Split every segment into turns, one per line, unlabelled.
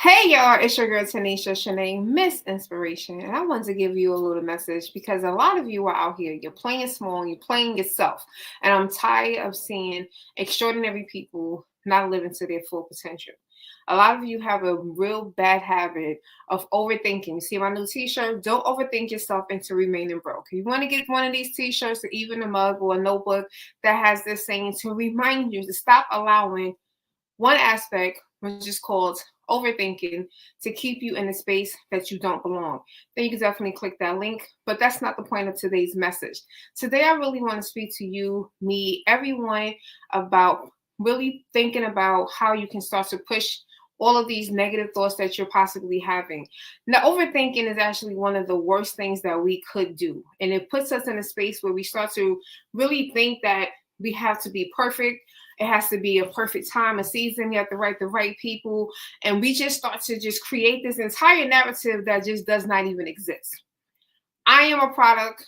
Hey y'all, it's your girl Tanisha Shanae, Miss Inspiration, and I want to give you a little message because a lot of you are out here, you're playing small, you're playing yourself, and I'm tired of seeing extraordinary people not living to their full potential. A lot of you have a real bad habit of overthinking. You see my new t-shirt? Don't overthink yourself into remaining broke. You want to get one of these t-shirts or even a mug or a notebook that has this saying to remind you to stop allowing one aspect, which is called overthinking, to keep you in a space that you don't belong. Then you can definitely click that link, but that's not the point of today's message. Today, I really want to speak to you, me, everyone about really thinking about how you can start to push all of these negative thoughts that you're possibly having. Now, overthinking is actually one of the worst things that we could do. And it puts us in a space where we start to really think that we have to be perfect. It has to be a perfect time, a season. You have to write the right people. And we just start to just create this entire narrative that just does not even exist. I am a product.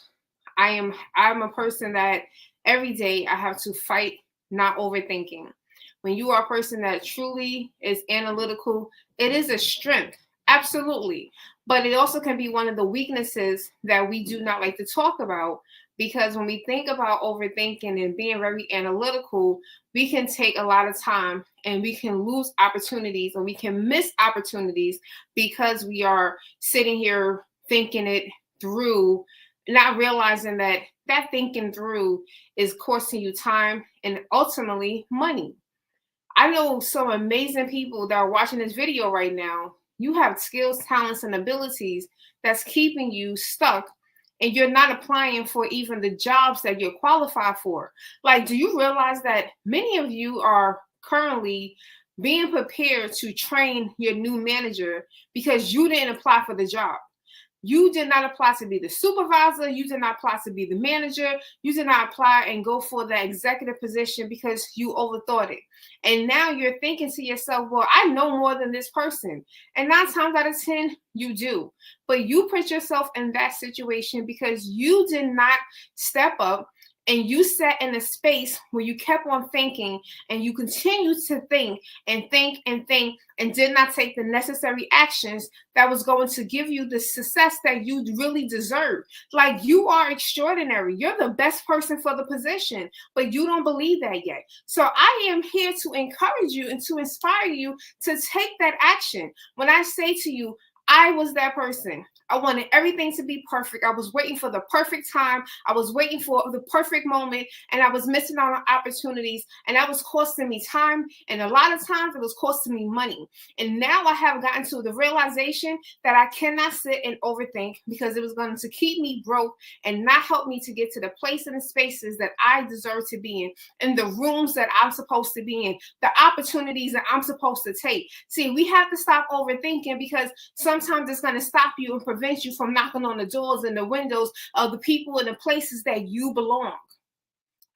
I'm a person that every day I have to fight not overthinking. When you are a person that truly is analytical, it is a strength. Absolutely. But it also can be one of the weaknesses that we do not like to talk about because when we think about overthinking and being very analytical, we can take a lot of time and we can lose opportunities or we can miss opportunities because we are sitting here thinking it through, not realizing that that thinking through is costing you time and ultimately money. I know some amazing people that are watching this video right now. You have skills, talents, and abilities that's keeping you stuck, and you're not applying for even the jobs that you're qualified for. Like, do you realize that many of you are currently being prepared to train your new manager because you didn't apply for the job? You did not apply to be the supervisor. You did not apply to be the manager. You did not apply and go for the executive position because you overthought it. And now you're thinking to yourself, well, I know more than this person. And 9 times out of 10, you do. But you put yourself in that situation because you did not step up and you sat in a space where you kept on thinking and you continued to think and think and think and did not take the necessary actions that was going to give you the success that you really deserve. Like, you are extraordinary. You're the best person for the position, but you don't believe that yet. So I am here to encourage you and to inspire you to take that action. When I say to you, I was that person. I wanted everything to be perfect. I was waiting for the perfect time. I was waiting for the perfect moment, and I was missing out on opportunities, and that was costing me time, and a lot of times it was costing me money. And now I have gotten to the realization that I cannot sit and overthink because it was going to keep me broke and not help me to get to the place and the spaces that I deserve to be in the rooms that I'm supposed to be in, the opportunities that I'm supposed to take. See, we have to stop overthinking because sometimes it's going to stop you and prevent you from knocking on the doors and the windows of the people and the places that you belong.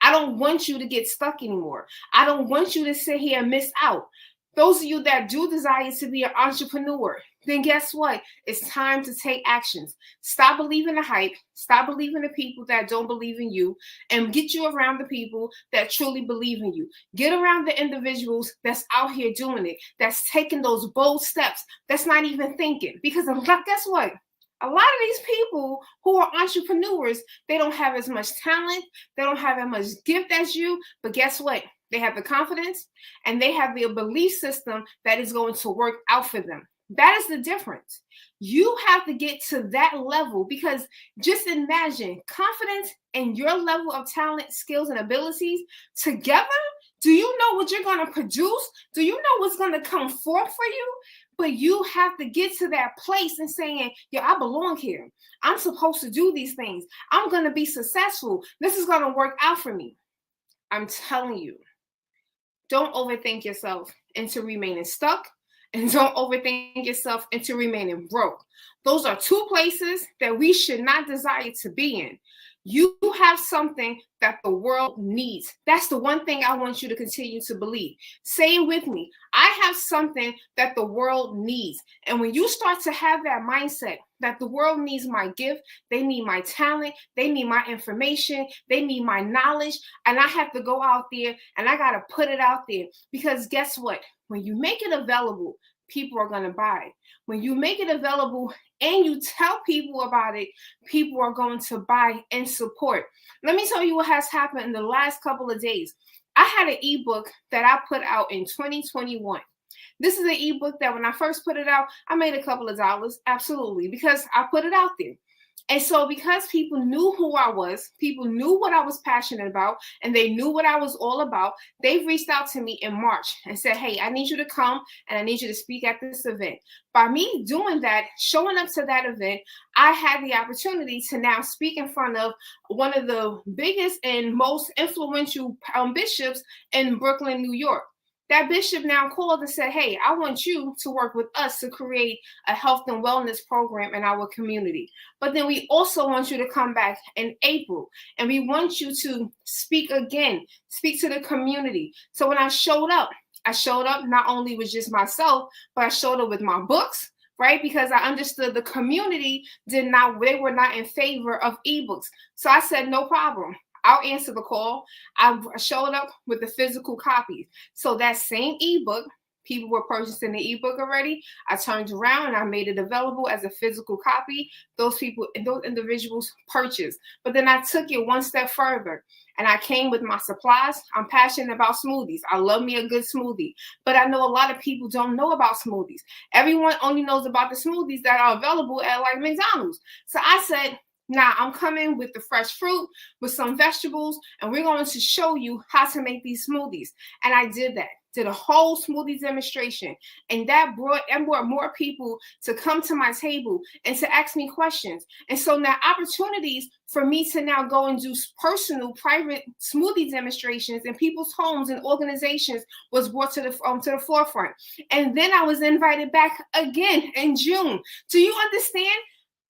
I don't want you to get stuck anymore. I don't want you to sit here and miss out. Those of you that do desire to be an entrepreneur, then guess what? It's time to take actions. Stop believing the hype. Stop believing the people that don't believe in you, and get you around the people that truly believe in you. Get around the individuals that's out here doing it, that's taking those bold steps, that's not even thinking. Because guess what? A lot of these people who are entrepreneurs, they don't have as much talent, they don't have as much gift as you, but guess what? They have the confidence and they have the belief system that is going to work out for them. That is the difference. You have to get to that level because just imagine confidence and your level of talent, skills, and abilities together. Do you know what you're going to produce? Do you know what's going to come forth for you? But you have to get to that place and saying, yo, I belong here. I'm supposed to do these things. I'm going to be successful. This is going to work out for me. I'm telling you, don't overthink yourself into remaining stuck, and don't overthink yourself into remaining broke. Those are two places that we should not desire to be in. You have something that the world needs. That's the one thing I want you to continue to believe. Say it with me. I have something that the world needs. And when you start to have that mindset that the world needs my gift, they need my talent, they need my information, they need my knowledge, and I have to go out there and I got to put it out there. Because guess what? When you make it available, people are going to buy. When you make it available and you tell people about it, people are going to buy and support. Let me tell you what has happened in the last couple of days. I had an ebook that I put out in 2021. This is an ebook that when I first put it out, I made a couple of dollars, absolutely, because I put it out there. And so because people knew who I was, people knew what I was passionate about, and they knew what I was all about, they reached out to me in March and said, hey, I need you to come and I need you to speak at this event. By me doing that, showing up to that event, I had the opportunity to now speak in front of one of the biggest and most influential bishops in Brooklyn, New York. That bishop now called and said, hey, I want you to work with us to create a health and wellness program in our community. But then we also want you to come back in April, and we want you to speak again, speak to the community. So when I showed up not only with just myself, but I showed up with my books, right? Because I understood the community they were not in favor of ebooks. So I said, no problem. I'll answer the call. I showed up with the physical copies. So that same ebook, people were purchasing the ebook already. I turned around and I made it available as a physical copy. Those individuals purchased. But then I took it one step further and I came with my supplies. I'm passionate about smoothies. I love me a good smoothie. But I know a lot of people don't know about smoothies. Everyone only knows about the smoothies that are available at like McDonald's. So I said, now I'm coming with the fresh fruit, with some vegetables, and we're going to show you how to make these smoothies. And I did that, did a whole smoothie demonstration. And that brought more people to come to my table and to ask me questions. And so now opportunities for me to now go and do personal, private smoothie demonstrations in people's homes and organizations was brought to the forefront. And then I was invited back again in June. Do you understand?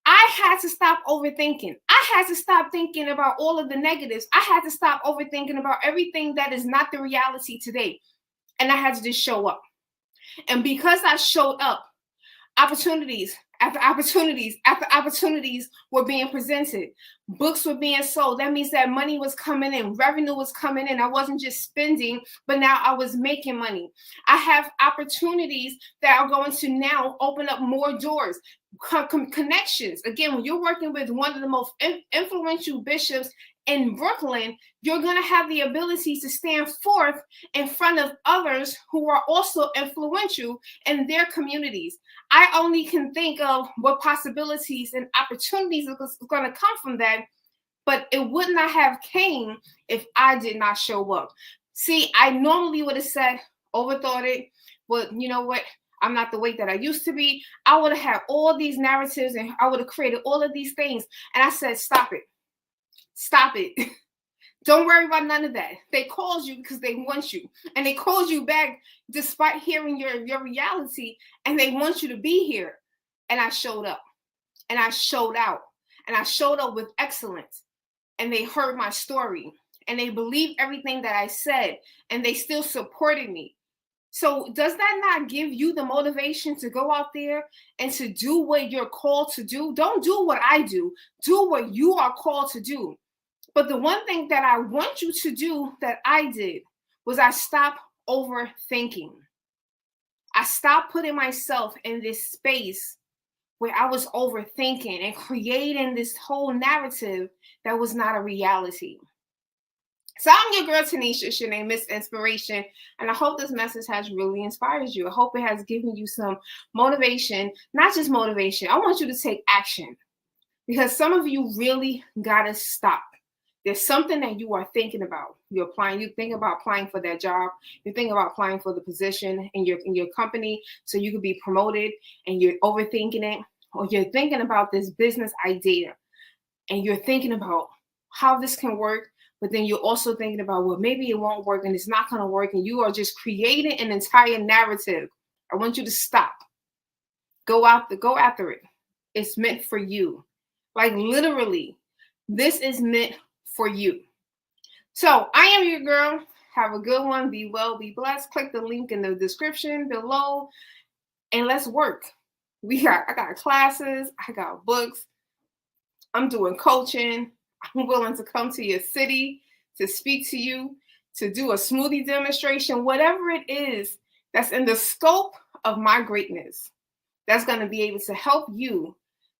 I had to stop overthinking. I had to stop thinking about all of the negatives. I had to stop overthinking about everything that is not the reality today. And I had to just show up. And because I showed up, opportunities after opportunities after opportunities were being presented. Books were being sold. That means that money was coming in. Revenue was coming in. I wasn't just spending, but now I was making money. I have opportunities that are going to now open up more doors. Connections. Again, when you're working with one of the most influential bishops in Brooklyn, you're going to have the ability to stand forth in front of others who are also influential in their communities. I only can think of what possibilities and opportunities are going to come from that, but it would not have came if I did not show up. See, I normally would have said, overthought it, but you know what? I'm not the weight that I used to be. I would have had all these narratives and I would have created all of these things. And I said, stop it. Stop it. Don't worry about none of that. They called you because they want you. And they called you back despite hearing your reality. And they want you to be here. And I showed up. And I showed out. And I showed up with excellence. And they heard my story. And they believed everything that I said. And they still supported me. So does that not give you the motivation to go out there and to do what you're called to do? Don't do what I do. Do what you are called to do. But the one thing that I want you to do that I did was I stopped overthinking. I stopped putting myself in this space where I was overthinking and creating this whole narrative that was not a reality. So I'm your girl, Tanisha Shanae, Miss Inspiration, and I hope this message has really inspired you. I hope it has given you some motivation, not just motivation. I want you to take action because some of you really got to stop. There's something that you are thinking about. You're applying. You think about applying for that job. You think about applying for the position in your company so you could be promoted, and you're overthinking it, or you're thinking about this business idea, and you're thinking about how this can work. But then you're also thinking about, well, maybe it won't work and it's not going to work. And you are just creating an entire narrative. I want you to stop. Go after it. It's meant for you. Like literally, this is meant for you. So I am your girl. Have a good one. Be well, be blessed. Click the link in the description below and let's work. I got classes. I got books. I'm doing coaching. I'm willing to come to your city to speak to you, to do a smoothie demonstration, whatever it is that's in the scope of my greatness that's going to be able to help you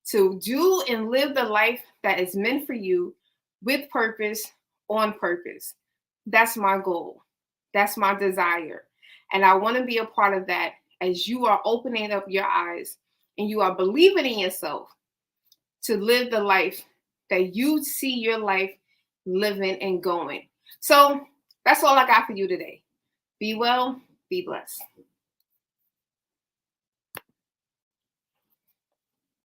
to do and live the life that is meant for you with purpose, on purpose. That's my goal. That's my desire. And I want to be a part of that as you are opening up your eyes and you are believing in yourself to live the life that you see your life living and going. So that's all I got for you today. Be well, be blessed.